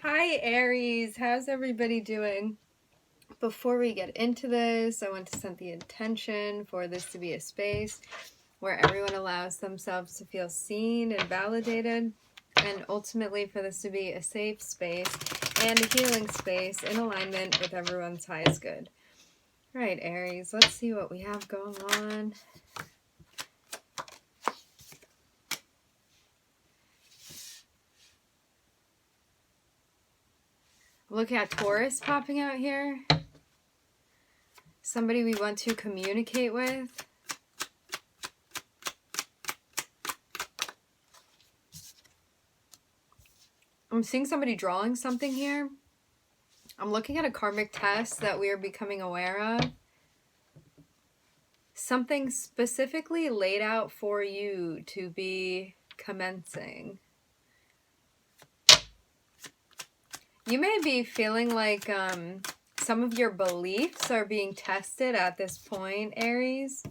Hi Aries, how's everybody doing? Before we get into this, I want to set the intention for this to be a space where everyone allows themselves to feel seen and validated, and ultimately for this to be a safe space and a healing space in alignment with everyone's highest good. All right, Aries, let's see what we have going on. Look at Taurus popping out here. Somebody we want to communicate with. I'm seeing somebody drawing something here. I'm looking at a karmic test that we are becoming aware of. Something specifically laid out for you to be commencing. You may be feeling like some of your beliefs are being tested at this point, Aries.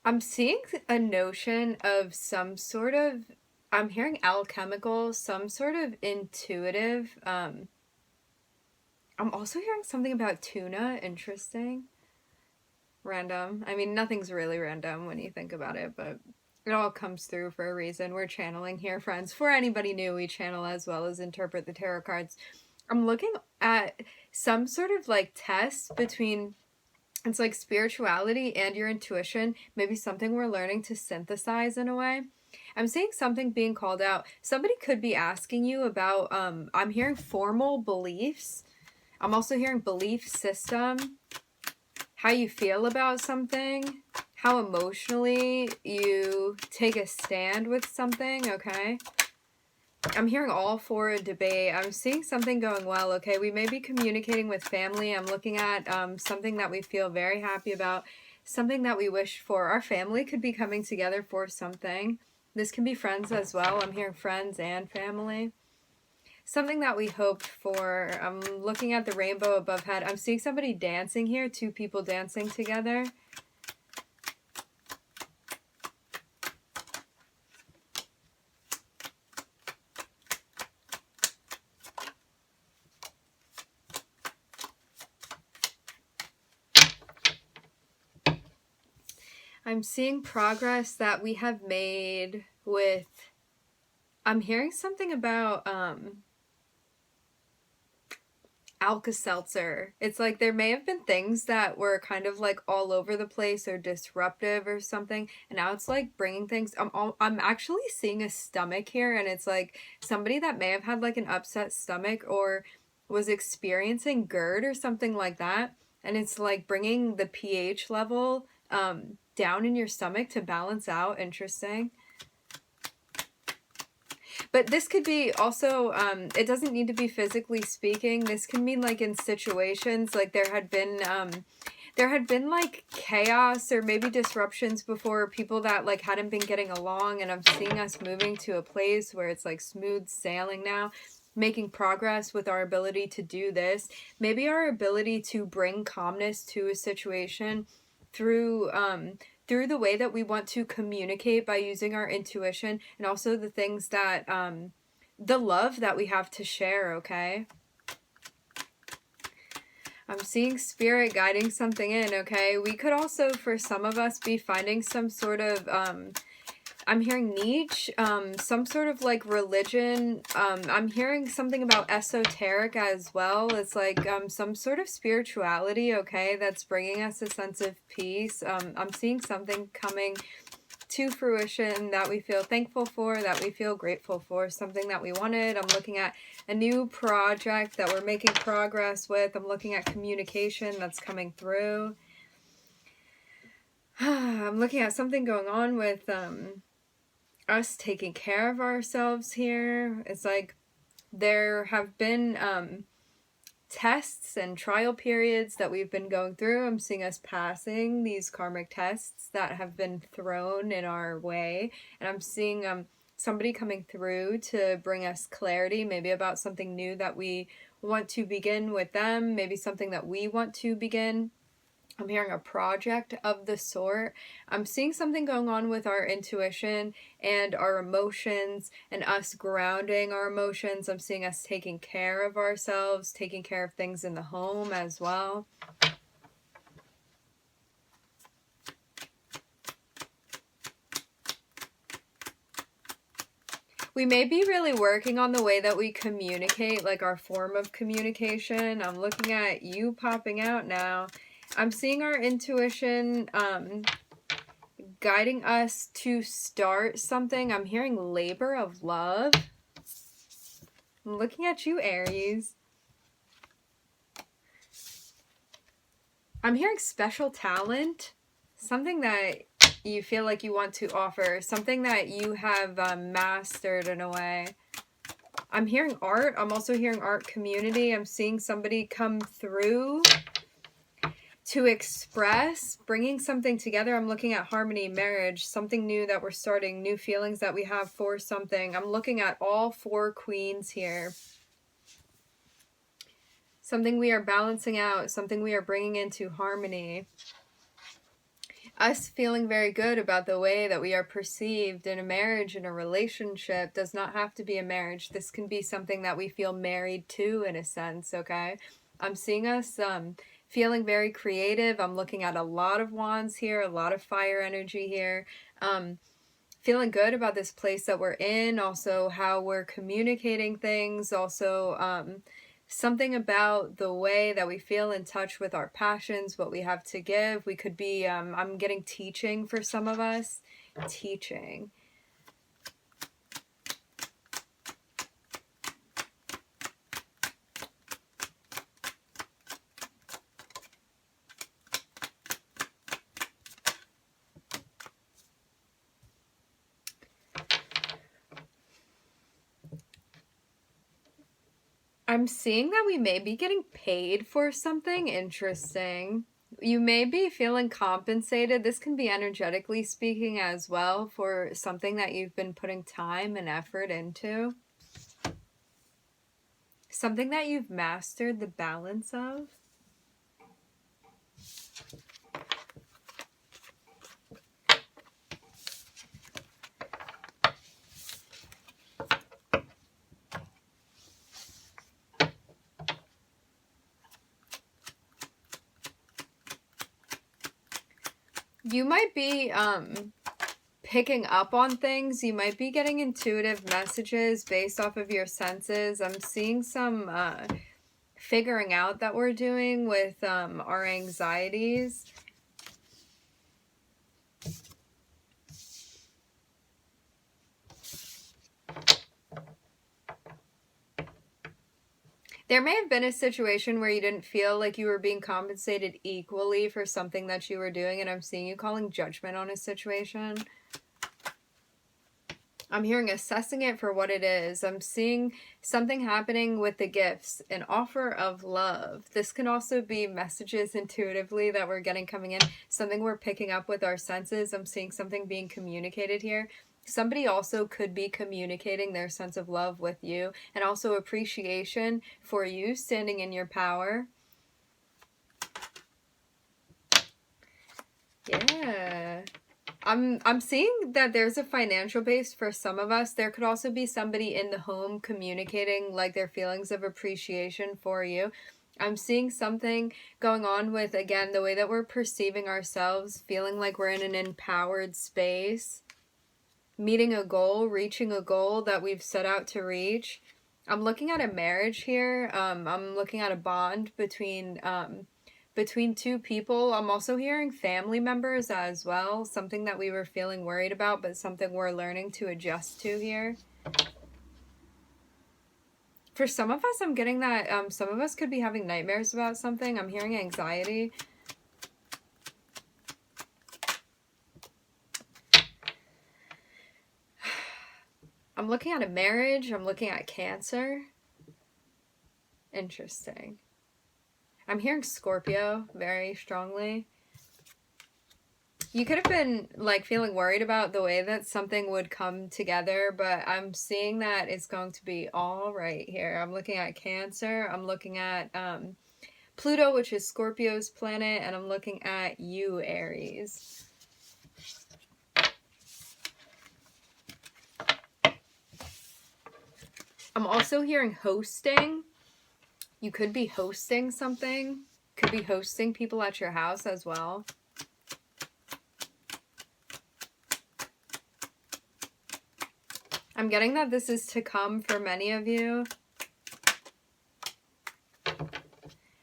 I'm seeing a notion of some sort of, I'm hearing alchemical, some sort of intuitive. I'm also hearing something about tuna. Interesting. Random. I mean, nothing's really random when you think about it, but it all comes through for a reason. We're channeling here, friends. For anybody new, we channel as well as interpret the tarot cards. I'm looking at some sort of like test between, it's like spirituality and your intuition, maybe something we're learning to synthesize in a way. I'm seeing something being called out. Somebody could be asking you about, I'm hearing formal beliefs. I'm also hearing belief system, how you feel about something, how emotionally you take a stand with something, okay? I'm hearing all for a debate. I'm seeing something going well, okay? We may be communicating with family. I'm looking at something that we feel very happy about, something that we wish for. Our family could be coming together for something. This can be friends as well. I'm hearing friends and family. Something that we hoped for. I'm looking at the rainbow above head. I'm seeing somebody dancing here, two people dancing together. I'm seeing progress that we have made with, I'm hearing something about Alka-Seltzer. It's like there may have been things that were kind of like all over the place or disruptive or something, and now it's like bringing things. I'm actually seeing a stomach here, and it's like somebody that may have had like an upset stomach or was experiencing GERD or something like that, and it's like bringing the pH level down in your stomach to balance out. Interesting. But this could be also, it doesn't need to be physically speaking. This can mean like in situations, like there had been like chaos or maybe disruptions before, people that like hadn't been getting along, and I'm seeing us moving to a place where it's like smooth sailing now, making progress with our ability to do this. Maybe our ability to bring calmness to a situation through through the way that we want to communicate by using our intuition, and also the things that the love that we have to share, okay? I'm seeing spirit guiding something in, okay? We could also, for some of us, be finding some sort of I'm hearing niche, some sort of like religion. I'm hearing something about esoteric as well. It's like some sort of spirituality, okay, that's bringing us a sense of peace. I'm seeing something coming to fruition that we feel thankful for, that we feel grateful for, something that we wanted. I'm looking at a new project that we're making progress with. I'm looking at communication that's coming through. I'm looking at something going on with us taking care of ourselves here. It's like there have been tests and trial periods that we've been going through. I'm seeing us passing these karmic tests that have been thrown in our way, and I'm seeing somebody coming through to bring us clarity, maybe about something new that we want to begin with them, maybe something that we want to begin. I'm hearing a project of the sort. I'm seeing something going on with our intuition and our emotions and us grounding our emotions. I'm seeing us taking care of ourselves, taking care of things in the home as well. We may be really working on the way that we communicate, like our form of communication. I'm looking at you popping out now. I'm seeing our intuition guiding us to start something. I'm hearing labor of love. I'm looking at you, Aries. I'm hearing special talent. Something that you feel like you want to offer. Something that you have mastered in a way. I'm hearing art. I'm also hearing art community. I'm seeing somebody come through to express, bringing something together. I'm looking at harmony, marriage, something new that we're starting, new feelings that we have for something. I'm looking at all 4 queens here. Something we are balancing out, something we are bringing into harmony. Us feeling very good about the way that we are perceived in a marriage, in a relationship. Does not have to be a marriage. This can be something that we feel married to in a sense, okay? I'm seeing us feeling very creative. I'm looking at a lot of wands here, a lot of fire energy here. Feeling good about this place that we're in, also how we're communicating things, also something about the way that we feel in touch with our passions, what we have to give. We could be, I'm getting teaching for some of us. Teaching. I'm seeing that we may be getting paid for something interesting. You may be feeling compensated. This can be energetically speaking as well for something that you've been putting time and effort into. Something that you've mastered the balance of. You might be picking up on things. You might be getting intuitive messages based off of your senses. I'm seeing some figuring out that we're doing with our anxieties. There may have been a situation where you didn't feel like you were being compensated equally for something that you were doing, and I'm seeing you calling judgment on a situation. I'm hearing assessing it for what it is. I'm seeing something happening with the gifts, an offer of love. This can also be messages intuitively that we're getting coming in, something we're picking up with our senses. I'm seeing something being communicated here. Somebody also could be communicating their sense of love with you, and also appreciation for you standing in your power. Yeah. I'm seeing that there's a financial base for some of us. There could also be somebody in the home communicating like their feelings of appreciation for you. I'm seeing something going on with, again, the way that we're perceiving ourselves, feeling like we're in an empowered space, meeting a goal, reaching a goal that we've set out to reach. I'm looking at a marriage here. I'm looking at a bond between 2 people. I'm also hearing family members as well. Something that we were feeling worried about, but something we're learning to adjust to here. For some of us, I'm getting that some of us could be having nightmares about something. I'm hearing anxiety. I'm looking at a marriage. I'm looking at Cancer. Interesting. I'm hearing Scorpio very strongly. You could have been like feeling worried about the way that something would come together, but I'm seeing that it's going to be all right here. I'm looking at Cancer. I'm looking at Pluto, which is Scorpio's planet, and I'm looking at you, Aries. I'm also hearing hosting. You could be hosting something. Could be hosting people at your house as well. I'm getting that this is to come for many of you.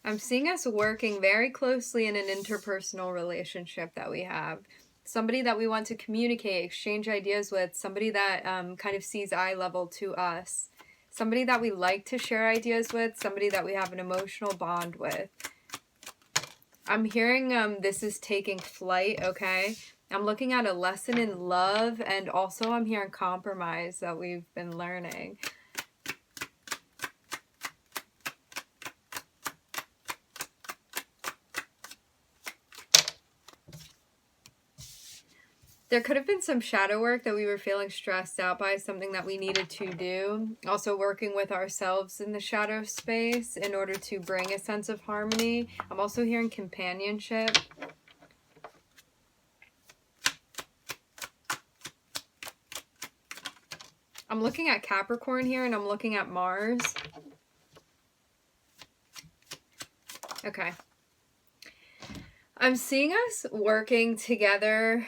I'm seeing us working very closely in an interpersonal relationship that we have. Somebody that we want to communicate, exchange ideas with, somebody that kind of sees eye level to us. Somebody that we like to share ideas with, somebody that we have an emotional bond with. I'm hearing this is taking flight, okay? I'm looking at a lesson in love, and also I'm hearing compromise that we've been learning. There could have been some shadow work that we were feeling stressed out by, something that we needed to do. Also working with ourselves in the shadow space in order to bring a sense of harmony. I'm also hearing companionship. I'm looking at Capricorn here, and I'm looking at Mars. Okay. I'm seeing us working together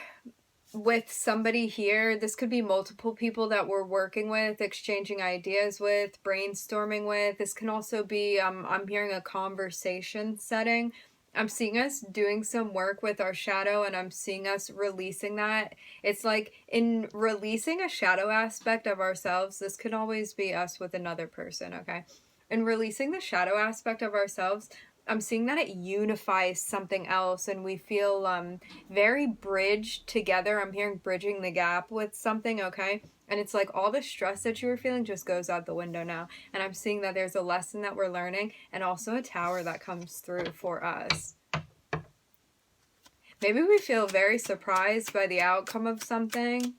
with somebody here. This could be multiple people that we're working with, exchanging ideas with, brainstorming with. This can also be, I'm hearing a conversation setting. I'm seeing us doing some work with our shadow, and I'm seeing us releasing that. It's like in releasing a shadow aspect of ourselves, this could always be us with another person, okay? In releasing the shadow aspect of ourselves, I'm seeing that it unifies something else, and we feel very bridged together. I'm hearing bridging the gap with something, okay? And it's like all the stress that you were feeling just goes out the window now. And I'm seeing that there's a lesson that we're learning, and also a tower that comes through for us. Maybe we feel very surprised by the outcome of something.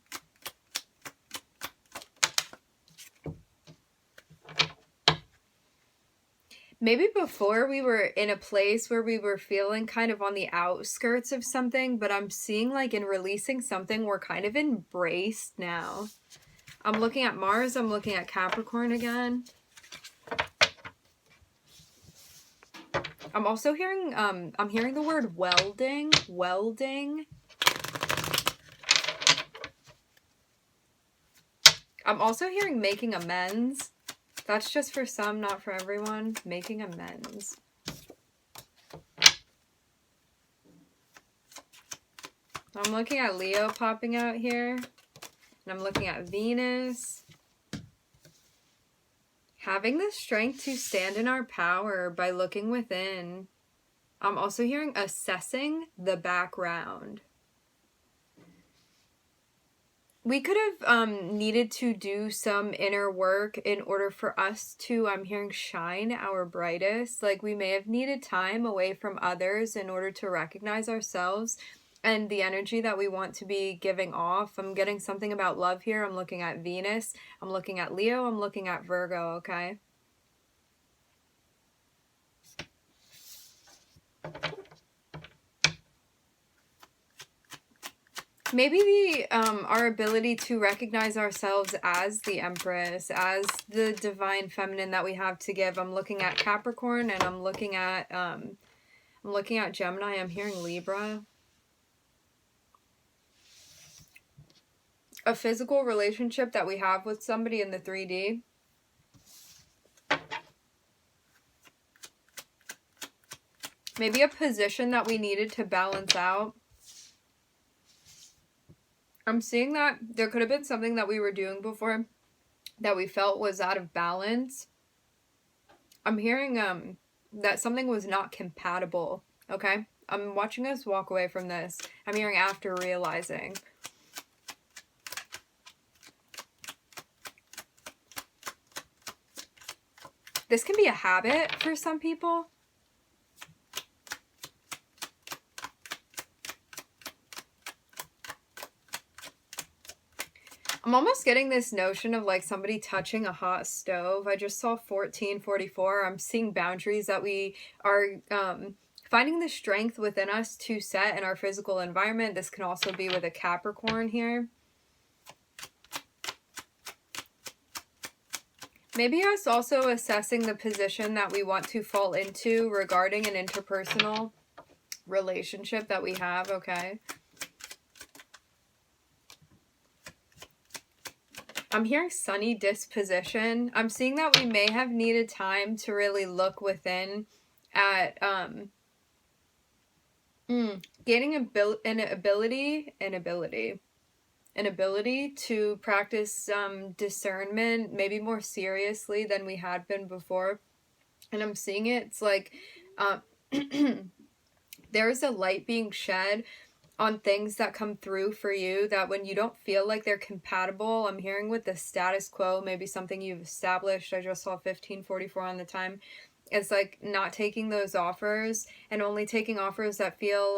Maybe before we were in a place where we were feeling kind of on the outskirts of something, but I'm seeing like in releasing something, we're kind of embraced now. I'm looking at Mars, I'm looking at Capricorn again. I'm also hearing, I'm hearing the word welding. I'm also hearing making amends. That's just for some, not for everyone. Making amends. I'm looking at Leo popping out here. And I'm looking at Venus. Having the strength to stand in our power by looking within. I'm also hearing assessing the background. We could have needed to do some inner work in order for us to, I'm hearing, shine our brightest. Like we may have needed time away from others in order to recognize ourselves and the energy that we want to be giving off. I'm getting something about love here. I'm looking at Venus. I'm looking at Leo. I'm looking at Virgo, okay? Maybe the our ability to recognize ourselves as the Empress, as the divine feminine that we have to give. I'm looking at Capricorn, and I'm looking at Gemini. I'm hearing Libra. A physical relationship that we have with somebody in the 3D. Maybe a position that we needed to balance out. I'm seeing that there could have been something that we were doing before that we felt was out of balance. I'm hearing that something was not compatible, okay? I'm watching us walk away from this. I'm hearing after realizing. This can be a habit for some people. I'm almost getting this notion of like somebody touching a hot stove. I just saw 1444. I'm seeing boundaries that we are finding the strength within us to set in our physical environment. This can also be with a Capricorn here. Maybe us also assessing the position that we want to fall into regarding an interpersonal relationship that we have, okay? I'm hearing sunny disposition. I'm seeing that we may have needed time to really look within at gaining an ability to practice discernment maybe more seriously than we had been before. And I'm seeing it's like there's a light being shed on things that come through for you that when you don't feel like they're compatible, I'm hearing with the status quo, maybe something you've established. I just saw 1544 on the time. It's like not taking those offers and only taking offers that feel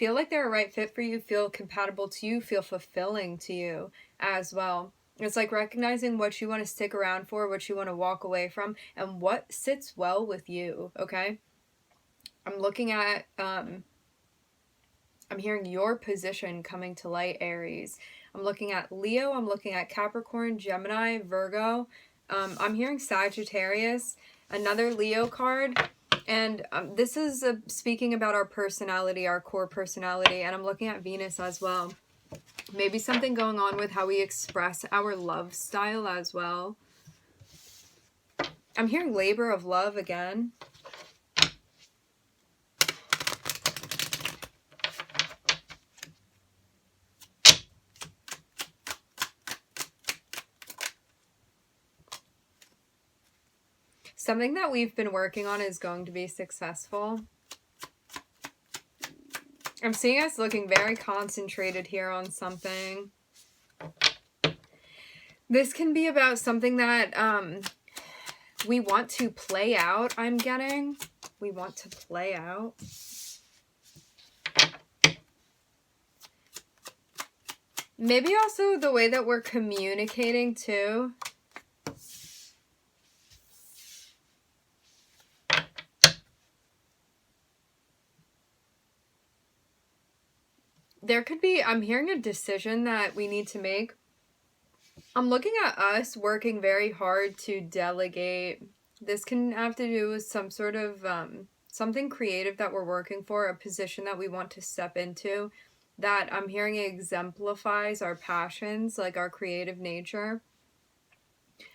like they're a right fit for you, feel compatible to you, feel fulfilling to you as well. It's like recognizing what you want to stick around for, what you want to walk away from, and what sits well with you, okay? I'm looking at I'm hearing your position coming to light, Aries. I'm looking at Leo. I'm looking at Capricorn, Gemini, Virgo. I'm hearing Sagittarius, another Leo card. And this is speaking about our personality, our core personality. And I'm looking at Venus as well. Maybe something going on with how we express our love style as well. I'm hearing labor of love again. Something that we've been working on is going to be successful. I'm seeing us looking very concentrated here on something. This can be about something that we want to play out, I'm getting. We want to play out. Maybe also the way that we're communicating too. There could be, I'm hearing a decision that we need to make. I'm looking at us working very hard to delegate. This can have to do with some sort of something creative that we're working for, a position that we want to step into that I'm hearing exemplifies our passions, like our creative nature.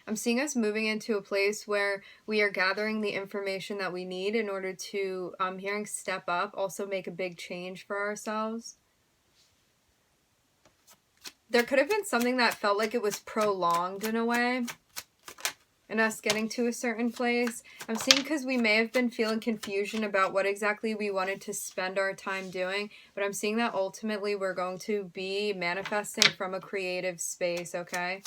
I'm seeing us moving into a place where we are gathering the information that we need in order to, I'm hearing step up, also make a big change for ourselves. There could have been something that felt like it was prolonged in a way, and us getting to a certain place. I'm seeing because we may have been feeling confusion about what exactly we wanted to spend our time doing, but I'm seeing that ultimately we're going to be manifesting from a creative space, okay?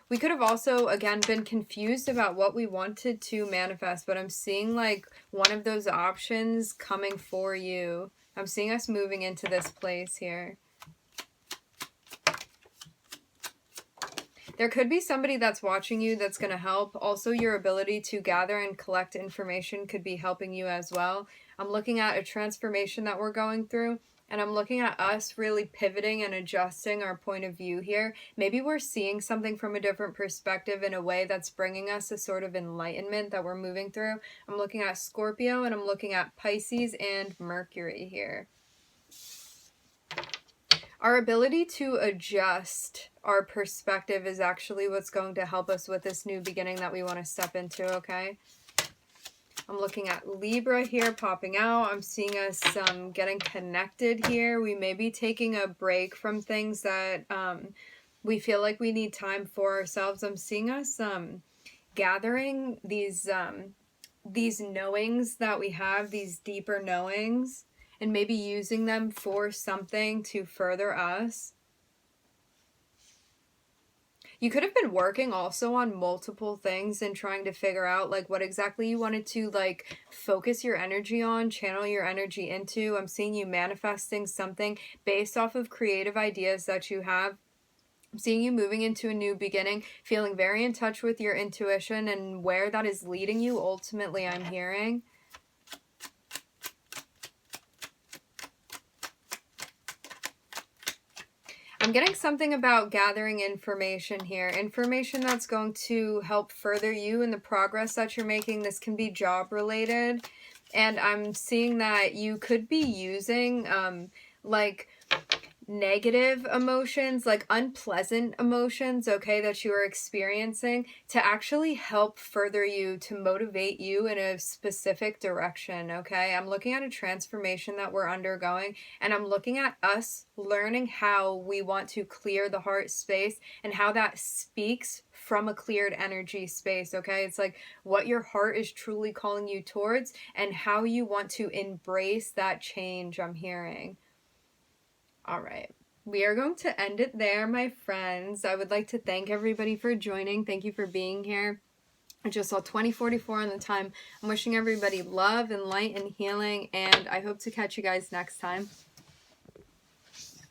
We could have also, again, been confused about what we wanted to manifest, but I'm seeing like one of those options coming for you. I'm seeing us moving into this place here. There could be somebody that's watching you that's going to help. Also, your ability to gather and collect information could be helping you as well. I'm looking at a transformation that we're going through, and I'm looking at us really pivoting and adjusting our point of view here. Maybe we're seeing something from a different perspective in a way that's bringing us a sort of enlightenment that we're moving through. I'm looking at Scorpio, and I'm looking at Pisces and Mercury here. Our ability to adjust our perspective is actually what's going to help us with this new beginning that we want to step into, okay? I'm looking at Libra here popping out. I'm seeing us getting connected here. We may be taking a break from things that we feel like we need time for ourselves. I'm seeing us gathering these knowings that we have, these deeper knowings, and maybe using them for something to further us. You could have been working also on multiple things and trying to figure out like what exactly you wanted to like focus your energy on, channel your energy into. I'm seeing you manifesting something based off of creative ideas that you have. I'm seeing you moving into a new beginning, feeling very in touch with your intuition and where that is leading you ultimately, I'm hearing. I'm getting something about gathering information here. Information that's going to help further you in the progress that you're making. This can be job related. And I'm seeing that you could be using like negative emotions, like unpleasant emotions, okay, that you are experiencing to actually help further you, to motivate you in a specific direction, okay? I'm looking at a transformation that we're undergoing, and I'm looking at us learning how we want to clear the heart space and how that speaks from a cleared energy space, okay? It's like what your heart is truly calling you towards and how you want to embrace that change, I'm hearing. All right. We are going to end it there, my friends. I would like to thank everybody for joining. Thank you for being here. I just saw 2044 on the time. I'm wishing everybody love and light and healing, and I hope to catch you guys next time.